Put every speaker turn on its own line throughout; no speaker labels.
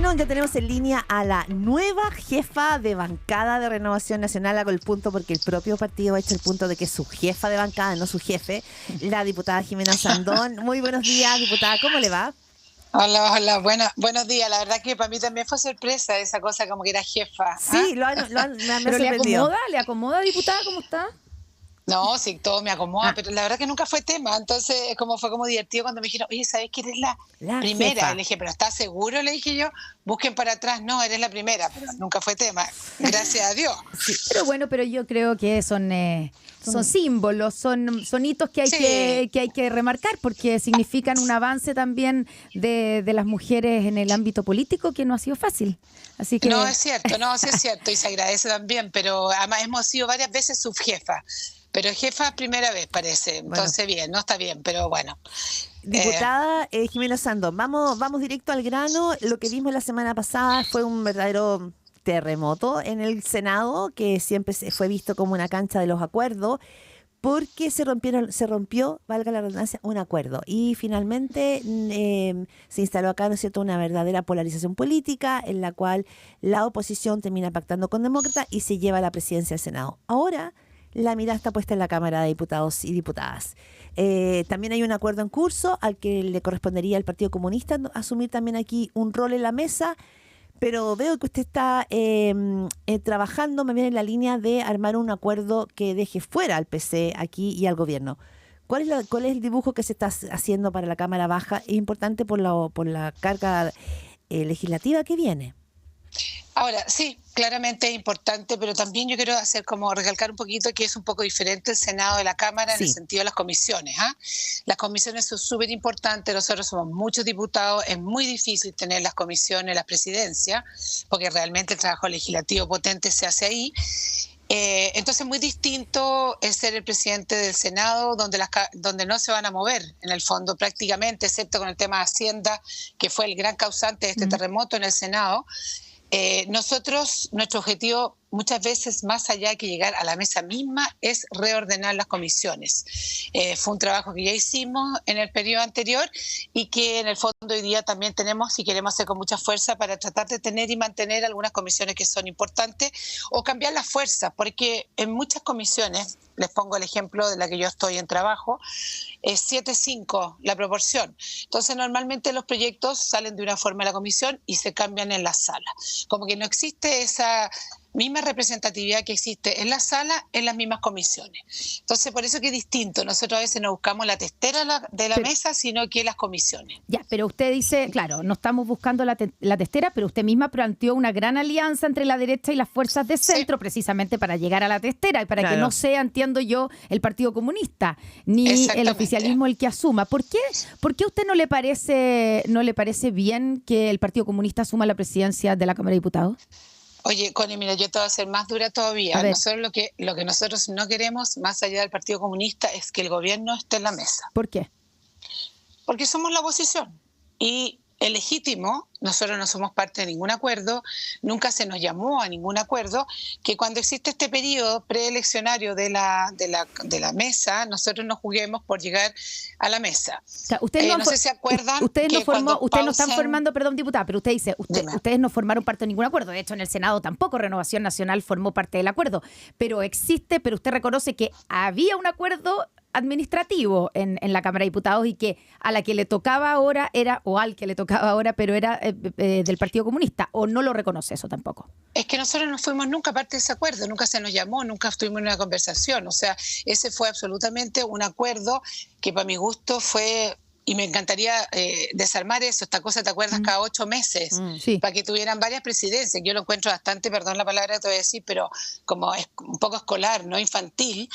Bueno, ya tenemos en línea a la nueva jefa de bancada de Renovación Nacional. Hago el punto porque el propio partido ha hecho el punto de que es su jefa de bancada, no su jefe, la diputada Jimena Sandón. Muy buenos días, diputada, ¿cómo le va?
Hola, buenos días. La verdad que para mí también fue sorpresa esa cosa como que era jefa.
Sí, me ha
¿Pero
sorprendido.
le acomoda, diputada, cómo está?
No, sí, todo me acomoda, pero la verdad que nunca fue tema. Entonces fue como divertido cuando me dijeron, oye, ¿sabes que eres la primera?
Jefa.
Le dije, ¿pero estás seguro? Le dije yo, busquen para atrás. No, eres la primera, pero nunca fue tema. Gracias a Dios.
Sí, pero yo creo que son símbolos, son hitos que hay que remarcar porque significan un avance también de las mujeres en el ámbito político que no ha sido fácil. Así que
No, es cierto, sí es cierto y se agradece también, pero además hemos sido varias veces subjefa. Pero jefa primera vez parece, entonces bueno. Bien, no está bien, pero bueno.
Diputada Jimena Sandón, vamos directo al grano. Lo que vimos la semana pasada fue un verdadero terremoto en el Senado, que siempre fue visto como una cancha de los acuerdos, porque se rompió, valga la redundancia, un acuerdo. Y finalmente se instaló acá, ¿no es cierto?, una verdadera polarización política en la cual la oposición termina pactando con demócratas y se lleva la presidencia del Senado. Ahora la mirada está puesta en la Cámara de Diputados y Diputadas. También hay un acuerdo en curso al que le correspondería al Partido Comunista asumir también aquí un rol en la mesa, pero veo que usted está trabajando más bien en la línea de armar un acuerdo que deje fuera al PC aquí y al gobierno. ¿Cuál es el dibujo que se está haciendo para la Cámara Baja? Es importante por la carga legislativa que viene.
Ahora, sí, claramente es importante, pero también yo quiero hacer como recalcar un poquito que es un poco diferente el Senado de la Cámara en el sentido de las comisiones. Las comisiones son súper importantes, nosotros somos muchos diputados, es muy difícil tener las comisiones, las presidencias, porque realmente el trabajo legislativo potente se hace ahí. Entonces muy distinto es ser el presidente del Senado, donde no se van a mover en el fondo prácticamente, excepto con el tema de Hacienda, que fue el gran causante de este terremoto en el Senado. Nuestro objetivo muchas veces, más allá que llegar a la mesa misma, es reordenar las comisiones. Fue un trabajo que ya hicimos en el periodo anterior y que en el fondo hoy día también tenemos y queremos hacer con mucha fuerza para tratar de tener y mantener algunas comisiones que son importantes o cambiar las fuerzas, porque en muchas comisiones, les pongo el ejemplo de la que yo estoy en trabajo, es 7-5 la proporción. Entonces normalmente los proyectos salen de una forma en la comisión y se cambian en la sala. Como que no existe esa misma representatividad que existe en la sala, en las mismas comisiones. Entonces, por eso que es distinto. Nosotros a veces no buscamos la testera de la mesa, sino que las comisiones.
Ya, pero usted dice, claro, no estamos buscando la testera, pero usted misma planteó una gran alianza entre la derecha y las fuerzas de centro, precisamente para llegar a la testera y para que no sea, entiendo yo, el Partido Comunista, ni el oficialismo el que asuma. ¿Por qué a usted no le parece bien que el Partido Comunista asuma la presidencia de la Cámara de Diputados?
Oye, Connie, mira, yo te voy a hacer más dura todavía. Nosotros lo que nosotros no queremos, más allá del Partido Comunista, es que el gobierno esté en la mesa.
¿Por qué?
Porque somos la oposición. Y es legítimo, nosotros no somos parte de ningún acuerdo, nunca se nos llamó a ningún acuerdo, que cuando existe este periodo preeleccionario de la mesa, nosotros nos juguemos por llegar a la mesa.
O sea,
no sé si se acuerdan.
Ustedes no están formando, perdón, diputada, pero usted dice, ustedes no formaron parte de ningún acuerdo. De hecho, en el Senado tampoco Renovación Nacional formó parte del acuerdo. Pero usted reconoce que había un acuerdo administrativo en la Cámara de Diputados y que a la que le tocaba ahora al que le tocaba ahora, pero era del Partido Comunista, ¿o no lo reconoce eso tampoco?
Es que nosotros no fuimos nunca parte de ese acuerdo, nunca se nos llamó, nunca estuvimos en una conversación, o sea, ese fue absolutamente un acuerdo que para mi gusto fue... Y me encantaría desarmar eso, esta cosa, ¿te acuerdas? Cada 8 meses, para que tuvieran varias presidencias. Yo lo encuentro bastante, perdón la palabra que te voy a decir, pero como es un poco escolar, no infantil,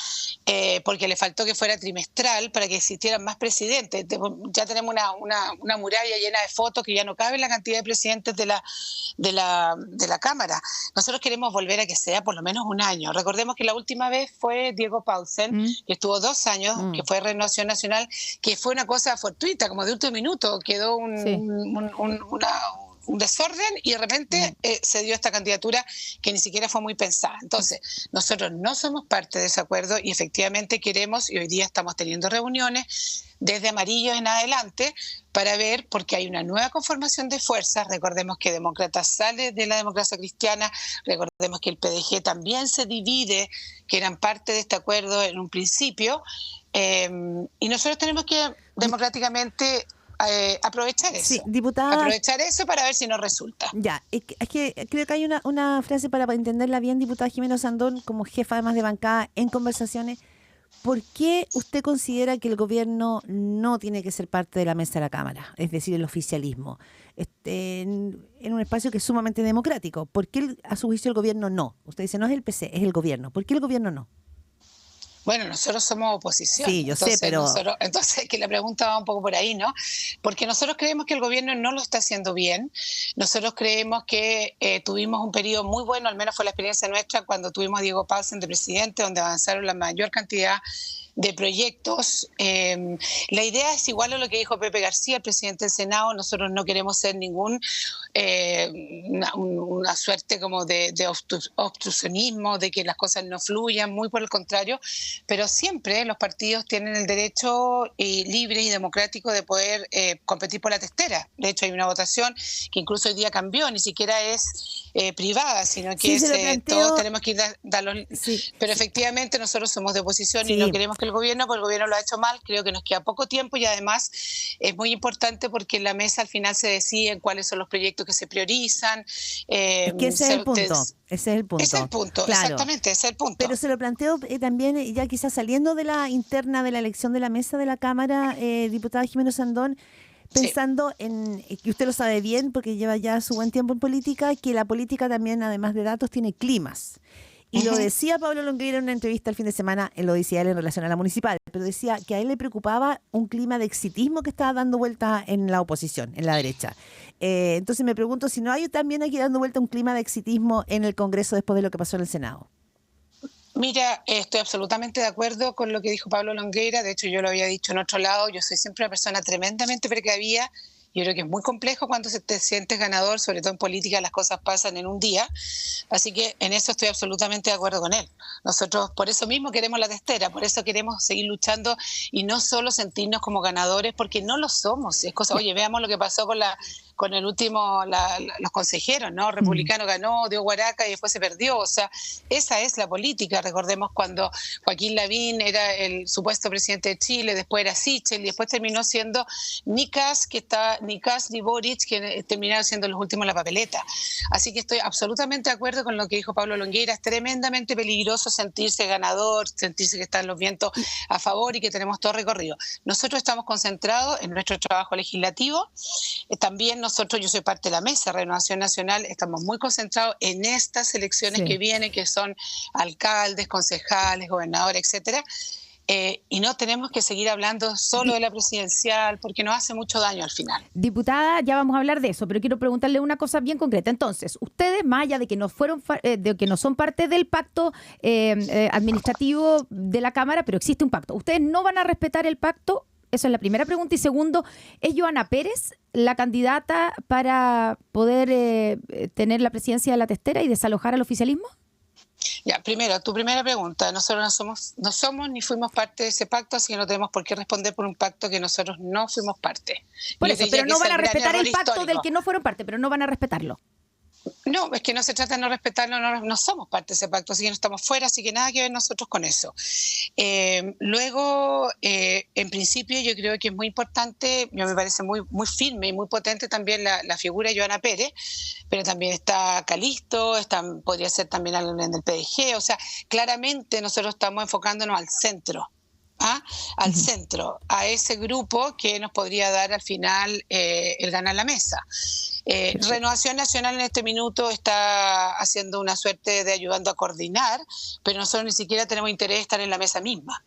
porque le faltó que fuera trimestral para que existieran más presidentes. Ya tenemos una muralla llena de fotos que ya no cabe la cantidad de presidentes de la Cámara. Nosotros queremos volver a que sea por lo menos un año. Recordemos que la última vez fue Diego Paulsen, que estuvo 2 años, que fue Renovación Nacional, que fue una cosa fortuita, como de último minuto, quedó un desorden y de repente se dio esta candidatura que ni siquiera fue muy pensada. Entonces, nosotros no somos parte de ese acuerdo y efectivamente queremos, y hoy día estamos teniendo reuniones desde Amarillo en adelante para ver, porque hay una nueva conformación de fuerzas. Recordemos que Demócratas sale de la democracia cristiana, recordemos que el PDG también se divide, que eran parte de este acuerdo en un principio, y nosotros tenemos que democráticamente aprovechar eso.
Sí, diputada.
Aprovechar eso para ver si nos resulta.
Ya, es que creo que hay una frase para entenderla bien, diputada Jimena Sandón, como jefa además de bancada en conversaciones. ¿Por qué usted considera que el gobierno no tiene que ser parte de la mesa de la Cámara? Es decir, el oficialismo, en un espacio que es sumamente democrático. ¿Por qué, a su juicio, el gobierno no? Usted dice, no es el PC, es el gobierno. ¿Por qué el gobierno no?
Bueno, nosotros somos oposición.
Sí, yo sé, pero...
Entonces, que la pregunta va un poco por ahí, ¿no? Porque nosotros creemos que el gobierno no lo está haciendo bien. Nosotros creemos que tuvimos un periodo muy bueno, al menos fue la experiencia nuestra, cuando tuvimos a Diego Paulsen de presidente, donde avanzaron la mayor cantidad de proyectos. La idea es igual a lo que dijo Pepe García, el presidente del Senado. Nosotros no queremos ser una suerte como de obstruccionismo, de que las cosas no fluyan, muy por el contrario, pero siempre los partidos tienen el derecho libre y democrático de poder competir por la testera. De hecho, hay una votación que incluso hoy día cambió, ni siquiera es privada, sino que todos tenemos que ir pero efectivamente nosotros somos de oposición y no queremos que el gobierno, porque el gobierno lo ha hecho mal. Creo que nos queda poco tiempo y además es muy importante porque en la mesa al final se deciden cuáles son los proyectos que se priorizan.
Es que ese es el punto. Ese es el punto.
Ese es el punto, claro. Exactamente, ese es el punto.
Pero se lo planteo también, ya quizás saliendo de la interna de la elección de la mesa de la Cámara, diputada Jimena Sandón, pensando en, que usted lo sabe bien porque lleva ya su buen tiempo en política, que la política también, además de datos, tiene climas. Y lo decía Pablo Longueira en una entrevista el fin de semana, lo decía él en relación a la municipal, pero decía que a él le preocupaba un clima de exitismo que estaba dando vuelta en la oposición, en la derecha. Entonces me pregunto si no hay también aquí dando vuelta un clima de exitismo en el Congreso después de lo que pasó en el Senado.
Mira, estoy absolutamente de acuerdo con lo que dijo Pablo Longueira. De hecho, yo lo había dicho en otro lado. Yo soy siempre una persona tremendamente precavida. Yo creo que es muy complejo cuando te sientes ganador, sobre todo en política las cosas pasan en un día. Así que en eso estoy absolutamente de acuerdo con él. Nosotros por eso mismo queremos la testera, por eso queremos seguir luchando y no solo sentirnos como ganadores, porque no lo somos. Es cosa, oye, veamos lo que pasó con el último, los consejeros, ¿no? Republicano ganó, dio guaraca y después se perdió. O sea, esa es la política. Recordemos cuando Joaquín Lavín era el supuesto presidente de Chile, después era Sichel y después terminó siendo ni Kast ni Boric, que terminaron siendo los últimos en la papeleta. Así que estoy absolutamente de acuerdo con lo que dijo Pablo Longueira. Es tremendamente peligroso sentirse ganador, sentirse que están los vientos a favor y que tenemos todo recorrido. Nosotros estamos concentrados en nuestro trabajo legislativo. También nosotros, yo soy parte de la mesa Renovación Nacional, estamos muy concentrados en estas elecciones que vienen, que son alcaldes, concejales, gobernadores, etcétera. Y no tenemos que seguir hablando solo de la presidencial porque nos hace mucho daño al final.
Diputada, ya vamos a hablar de eso, pero quiero preguntarle una cosa bien concreta. Entonces, ustedes, más allá de que no son parte del pacto administrativo de la Cámara, pero existe un pacto, ¿ustedes no van a respetar el pacto? Esa es la primera pregunta. Y segundo, ¿es Johanna Pérez la candidata para poder tener la presidencia de la testera y desalojar al oficialismo?
Ya, primero, tu primera pregunta. Nosotros no somos ni fuimos parte de ese pacto, así que no tenemos por qué responder por un pacto que nosotros no fuimos parte.
Por eso, pero no van a respetar el pacto del que no fueron parte, pero no van a respetarlo.
No, es que no se trata de no respetarlo, no somos parte de ese pacto, así que no estamos fuera, así que nada que ver nosotros con eso. Luego, en principio, yo creo que es muy importante, me parece muy, muy firme y muy potente también la figura de Johanna Pérez, pero también está Calisto, podría ser también alguien del PDG, o sea, claramente nosotros estamos enfocándonos al centro. Al centro, a ese grupo que nos podría dar al final el ganar la mesa. Renovación Nacional en este minuto está haciendo una suerte de ayudando a coordinar, pero nosotros ni siquiera tenemos interés de estar en la mesa misma.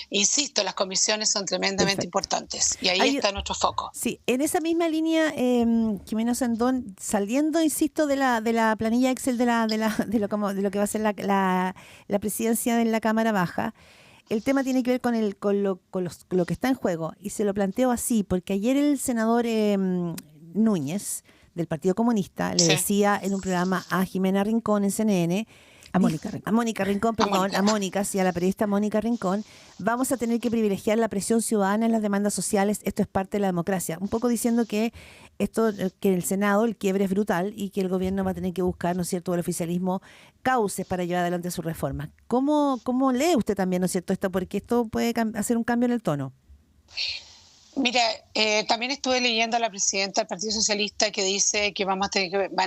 Insisto, las comisiones son tremendamente importantes y ahí está nuestro foco.
Sí, en esa misma línea, Jimena Sandón, saliendo, insisto, de la planilla Excel de lo que va a ser la presidencia de la Cámara Baja. El tema tiene que ver con lo que está en juego y se lo planteo así, porque ayer el senador Núñez del Partido Comunista le decía en un programa a Jimena Rincón en CNN, a Mónica Rincón, sí, a la periodista Mónica Rincón, vamos a tener que privilegiar la presión ciudadana en las demandas sociales, esto es parte de la democracia. Un poco diciendo que que en el Senado el quiebre es brutal y que el gobierno va a tener que buscar, ¿no es cierto?, el oficialismo cauces para llevar adelante su reforma. ¿Cómo lee usted también, ¿no es cierto?, esto? Porque esto puede hacer un cambio en el tono.
Mira, también estuve leyendo a la presidenta del Partido Socialista que dice que van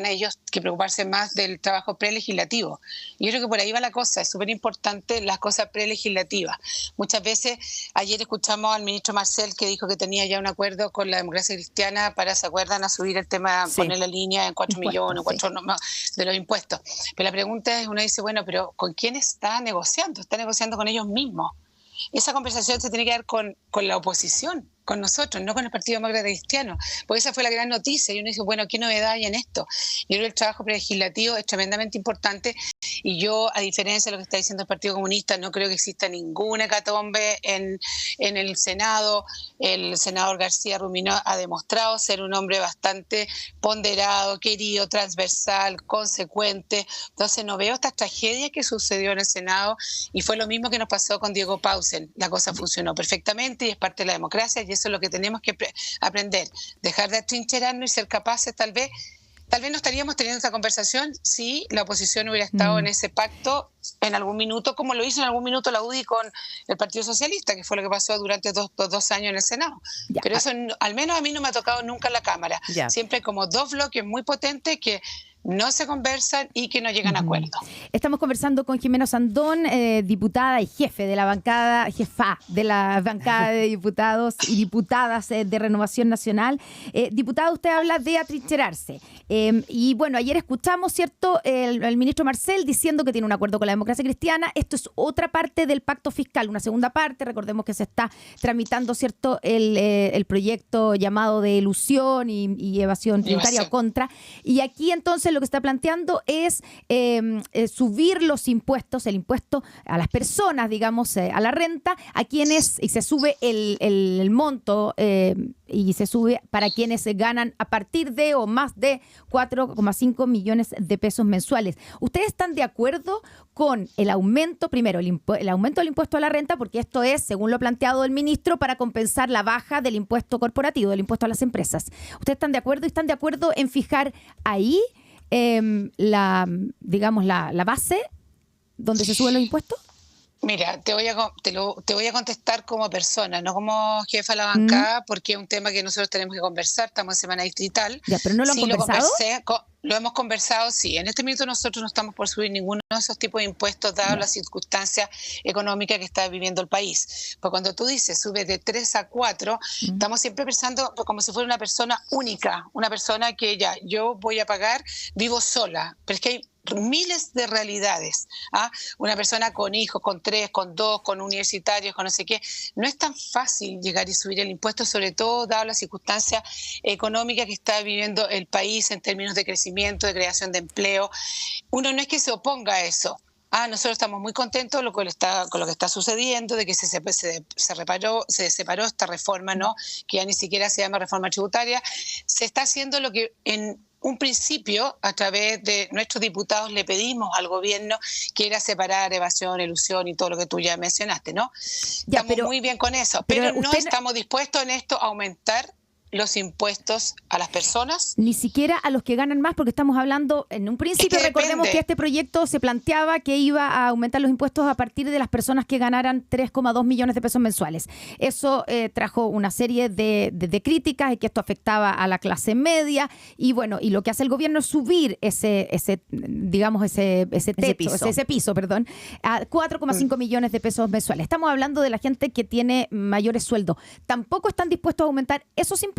a ellos que preocuparse más del trabajo prelegislativo. Y yo creo que por ahí va la cosa, es súper importante las cosas prelegislativas. Muchas veces, ayer escuchamos al ministro Marcel que dijo que tenía ya un acuerdo con la Democracia Cristiana para, ¿se acuerdan?, a subir el tema, poner la línea en 4 millones, de los impuestos. Pero la pregunta es, uno dice, bueno, pero ¿con quién está negociando? Está negociando con ellos mismos. Esa conversación se tiene que dar con la oposición, con nosotros, no con el Partido Demócrata Cristiano, porque esa fue la gran noticia y uno dice, bueno, ¿qué novedad hay en esto? Yo creo que el trabajo prelegislativo es tremendamente importante y yo, a diferencia de lo que está diciendo el Partido Comunista, no creo que exista ninguna hecatombe en el Senado. El senador García Ruminó ha demostrado ser un hombre bastante ponderado, querido, transversal, consecuente. Entonces no veo estas tragedias que sucedió en el Senado y fue lo mismo que nos pasó con Diego Paulsen. La cosa funcionó perfectamente y es parte de la democracia y eso es lo que tenemos que aprender, dejar de atrincherarnos y ser capaces, tal vez no estaríamos teniendo esta conversación si la oposición hubiera estado en ese pacto en algún minuto, como lo hizo en algún minuto la UDI con el Partido Socialista, que fue lo que pasó durante dos años en el Senado. Ya. Pero eso, al menos a mí no me ha tocado nunca en la Cámara. Ya. Siempre hay como dos bloques muy potentes que no se conversan y que no llegan a acuerdo.
Estamos conversando con Jimena Sandón, diputada y jefa de la bancada de diputados y diputadas de Renovación Nacional. Diputada, usted habla de atrincherarse. Y bueno, ayer escuchamos, ¿cierto?, el ministro Marcel diciendo que tiene un acuerdo con la Democracia Cristiana. Esto es otra parte del pacto fiscal, una segunda parte. Recordemos que se está tramitando, ¿cierto?, el proyecto llamado de elusión y evasión tributaria o contra. Y aquí entonces lo que está planteando es subir los impuestos, el impuesto a las personas, digamos, a la renta, a quienes, y se sube el monto y se sube para quienes ganan a partir de o más de 4,5 millones de pesos mensuales. ¿Ustedes están de acuerdo con el aumento, primero, el aumento del impuesto a la renta, porque esto es, según lo ha planteado el ministro, para compensar la baja del impuesto corporativo, del impuesto a las empresas? ¿Ustedes están de acuerdo y están de acuerdo en fijar ahí la base donde se suben los impuestos?
Mira, te voy a contestar como persona, no como jefa de la bancada, porque es un tema que nosotros tenemos que conversar. Estamos en semana distrital.
Ya, pero no lo han conversado.
Lo hemos conversado, sí. En este minuto nosotros no estamos por subir ninguno de esos tipos de impuestos, dado las circunstancias económicas que está viviendo el país. Porque cuando tú dices sube de 3 a 4, estamos siempre pensando como si fuera una persona única, una persona que ya, yo voy a pagar, vivo sola, pero es que hay miles de realidades. Una persona con hijos, con 3, con 2, con universitarios, con no sé qué. No es tan fácil llegar y subir el impuesto, sobre todo dado las circunstancias económicas que está viviendo el país en términos de crecimiento, de creación de empleo. Uno no es que se oponga a eso. Nosotros estamos muy contentos con lo que está sucediendo, de que se separó esta reforma, ¿no?, que ya ni siquiera se llama reforma tributaria. Se está haciendo lo que en un principio, a través de nuestros diputados, le pedimos al gobierno, que era separar evasión, elusión y todo lo que tú ya mencionaste, ¿no?
Ya,
estamos muy bien con eso, pero no estamos dispuestos en esto a aumentar los impuestos a las personas.
Ni siquiera a los que ganan más, porque estamos hablando, en un principio, recordemos que este proyecto se planteaba que iba a aumentar los impuestos a partir de las personas que ganaran 3,2 millones de pesos mensuales. Eso trajo una serie de críticas y que esto afectaba a la clase media y bueno, y lo que hace el gobierno es subir ese piso, a 4,5 millones de pesos mensuales. Estamos hablando de la gente que tiene mayores sueldos. Tampoco están dispuestos a aumentar esos impuestos.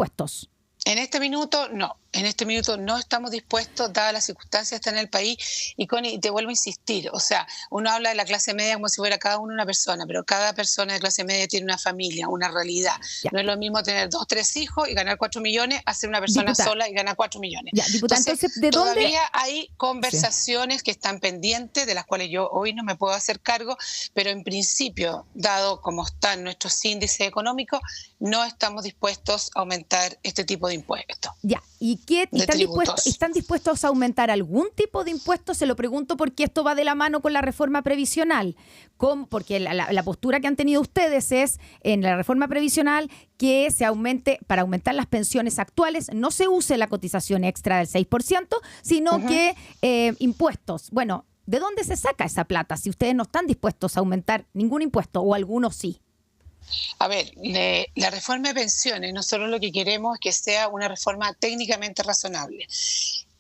En este minuto no. En este minuto no estamos dispuestos, dadas las circunstancias que están en el país, y te vuelvo a insistir, o sea, uno habla de la clase media como si fuera cada uno una persona, pero cada persona de clase media tiene una familia, una realidad. Ya. No es lo mismo tener 2, 3 hijos y ganar 4 millones a ser una persona sola y ganar 4 millones.
Ya, entonces, ¿de
todavía
dónde?
Hay conversaciones que están pendientes, de las cuales yo hoy no me puedo hacer cargo, pero en principio, dado como están nuestros índices económicos, no estamos dispuestos a aumentar este tipo de impuestos.
Ya, ¿y están dispuestos a aumentar algún tipo de impuesto? Se lo pregunto porque esto va de la mano con la reforma previsional. Porque la postura que han tenido ustedes es, en la reforma previsional, que se aumente, para aumentar las pensiones actuales, no se use la cotización extra del 6%, sino que impuestos. Bueno, ¿de dónde se saca esa plata si ustedes no están dispuestos a aumentar ningún impuesto o algunos sí?
A ver, la reforma de pensiones, nosotros lo que queremos es que sea una reforma técnicamente razonable.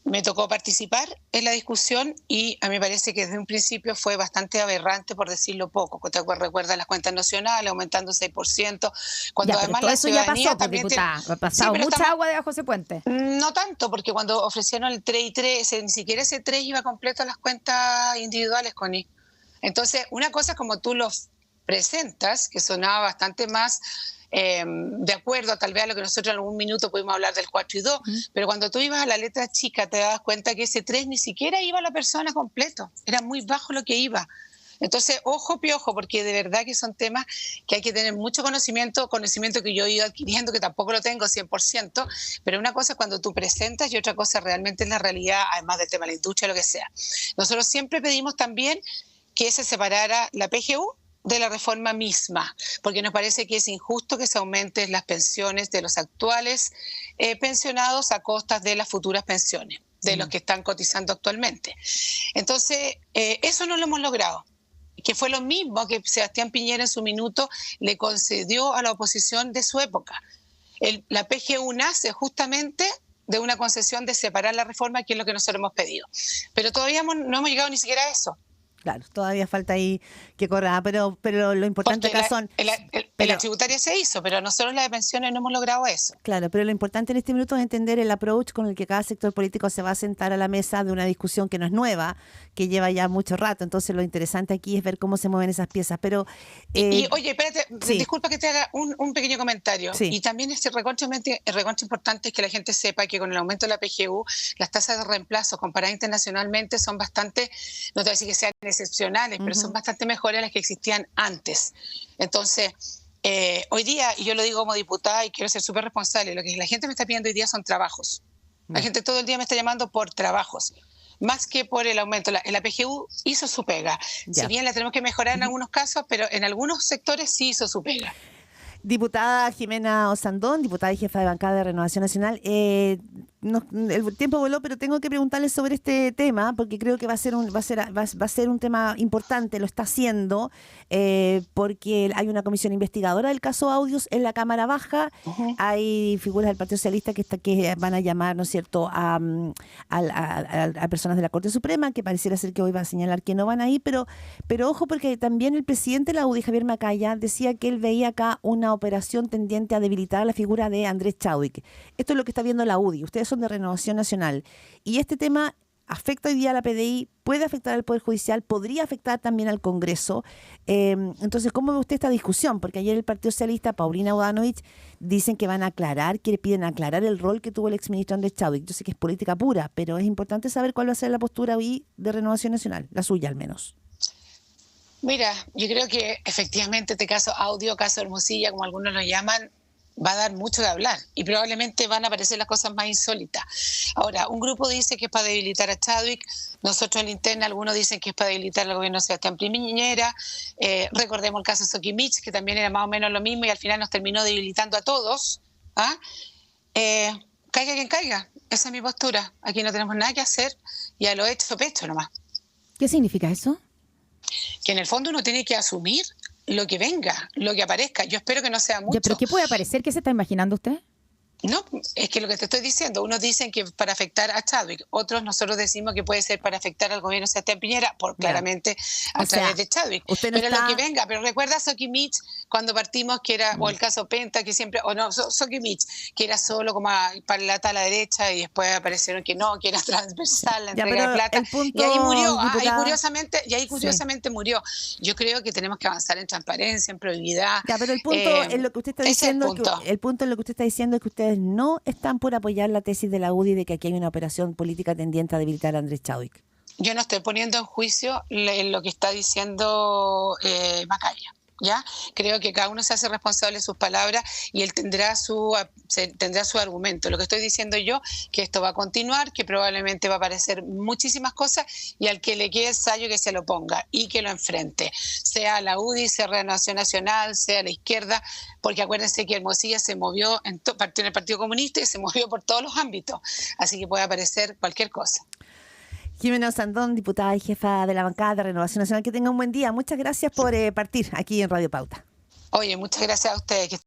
Me tocó participar en la discusión y a mí me parece que desde un principio fue bastante aberrante, por decirlo poco. ¿Te recuerdas las cuentas nacionales aumentando 6%? Cuando
ya,
además
todo
la
eso ya
ciudadanía
pasó,
también
ha pasado mucha agua debajo de ese puente.
No tanto, porque cuando ofrecieron el 3 y 3, ni siquiera ese 3 iba completo a las cuentas individuales, Connie. Entonces, una cosa es como tú los presentas, que sonaba bastante más de acuerdo tal vez a lo que nosotros en algún minuto pudimos hablar del 4 y 2, pero cuando tú ibas a la letra chica te das cuenta que ese 3 ni siquiera iba a la persona completo, era muy bajo lo que iba. Entonces, ojo piojo, porque de verdad que son temas que hay que tener mucho conocimiento que yo he ido adquiriendo, que tampoco lo tengo 100%, pero una cosa es cuando tú presentas y otra cosa realmente es la realidad, además del tema de la industria, lo que sea. Nosotros siempre pedimos también que se separara la PGU de la reforma misma, porque nos parece que es injusto que se aumenten las pensiones de los actuales pensionados a costas de las futuras pensiones, de los que están cotizando actualmente. Entonces, eso no lo hemos logrado, que fue lo mismo que Sebastián Piñera en su minuto le concedió a la oposición de su época. La PGU nace justamente de una concesión de separar la reforma, que es lo que nosotros hemos pedido. Pero todavía no hemos llegado ni siquiera a eso.
Claro, todavía falta ahí que corra, pero lo importante acá son...
la tributaria se hizo, pero nosotros la de pensiones no hemos logrado eso.
Claro, pero lo importante en este minuto es entender el approach con el que cada sector político se va a sentar a la mesa de una discusión que no es nueva, que lleva ya mucho rato. Entonces lo interesante aquí es ver cómo se mueven esas piezas. Pero
oye, espérate, sí. Disculpa que te haga un pequeño comentario.
Sí.
Y también el recontra importante es que la gente sepa que con el aumento de la PGU, las tasas de reemplazo comparadas internacionalmente son bastante, no te voy a decir que sean excepcionales, pero son bastante mejores a las que existían antes. Entonces, hoy día, y yo lo digo como diputada y quiero ser súper responsable, lo que la gente me está pidiendo hoy día son trabajos. La gente todo el día me está llamando por trabajos, más que por el aumento. La PGU hizo su pega. Ya. Si bien la tenemos que mejorar en algunos casos, pero en algunos sectores sí hizo su pega.
Diputada Jimena Osandón, diputada y jefa de bancada de Renovación Nacional, el tiempo voló, pero tengo que preguntarle sobre este tema porque creo que va a ser un tema importante, lo está haciendo, porque hay una comisión investigadora del caso Audios en la Cámara Baja. Hay figuras del Partido Socialista que van a llamar, ¿no es cierto?, a personas de la Corte Suprema, que pareciera ser que hoy va a señalar que no van ahí, pero ojo, porque también el presidente de la UDI, Javier Macaya, decía que él veía acá una operación tendiente a debilitar la figura de Andrés Chadwick. Esto es lo que está viendo la UDI. Ustedes son de Renovación Nacional. Y este tema afecta hoy día a la PDI, puede afectar al Poder Judicial, podría afectar también al Congreso. Entonces, ¿cómo ve usted esta discusión? Porque ayer el Partido Socialista, Paulina Bodanovich, dicen que van a aclarar, que le piden aclarar el rol que tuvo el exministro Andrés Chadwick. Yo sé que es política pura, pero es importante saber cuál va a ser la postura hoy de Renovación Nacional, la suya al menos.
Mira, yo creo que efectivamente este caso Audio, caso Hermosilla, como algunos lo llaman, va a dar mucho de hablar y probablemente van a aparecer las cosas más insólitas. Ahora, un grupo dice que es para debilitar a Chadwick, nosotros en la interna algunos dicen que es para debilitar al gobierno de Sebastián Piñera, recordemos el caso Soquimich, que también era más o menos lo mismo y al final nos terminó debilitando a todos. Caiga quien caiga, esa es mi postura, aquí no tenemos nada que hacer y a lo hecho pecho nomás.
¿Qué significa eso?
Que en el fondo uno tiene que asumir lo que venga, lo que aparezca. Yo espero que no sea mucho.
Ya, ¿pero qué puede aparecer? ¿Qué se está imaginando usted?
No, es que lo que te estoy diciendo, unos dicen que para afectar a Chadwick, otros nosotros decimos que puede ser para afectar al gobierno de Sebastián Piñera, claramente a través de Chadwick. Pero lo que venga, pero recuerda a Soquimich cuando partimos, que era, o el caso Penta, que siempre, o no, Soquimich, que era solo como para la tala derecha y después aparecieron que no, que era transversal la entrega de plata. Y ahí murió, ahí curiosamente murió. Yo creo que tenemos que avanzar en transparencia, en probidad.
Ya, pero el punto en lo que usted está diciendo, el punto en lo que usted está diciendo es que ustedes no están por apoyar la tesis de la UDI de que aquí hay una operación política tendiente a debilitar a Andrés Chadwick.
Yo no estoy poniendo en juicio lo que está diciendo Macaya. ¿Ya? Creo que cada uno se hace responsable de sus palabras y él tendrá su argumento. Lo que estoy diciendo yo, que esto va a continuar, que probablemente va a aparecer muchísimas cosas y al que le quede el sayo que se lo ponga y que lo enfrente, sea la UDI, sea Renovación Nacional, sea la izquierda, porque acuérdense que Hermosilla se movió partió en el Partido Comunista y se movió por todos los ámbitos, así que puede aparecer cualquier cosa.
Jimena Osandón, diputada y jefa de la bancada de Renovación Nacional, que tenga un buen día. Muchas gracias por partir aquí en Radio Pauta.
Oye, muchas gracias a ustedes.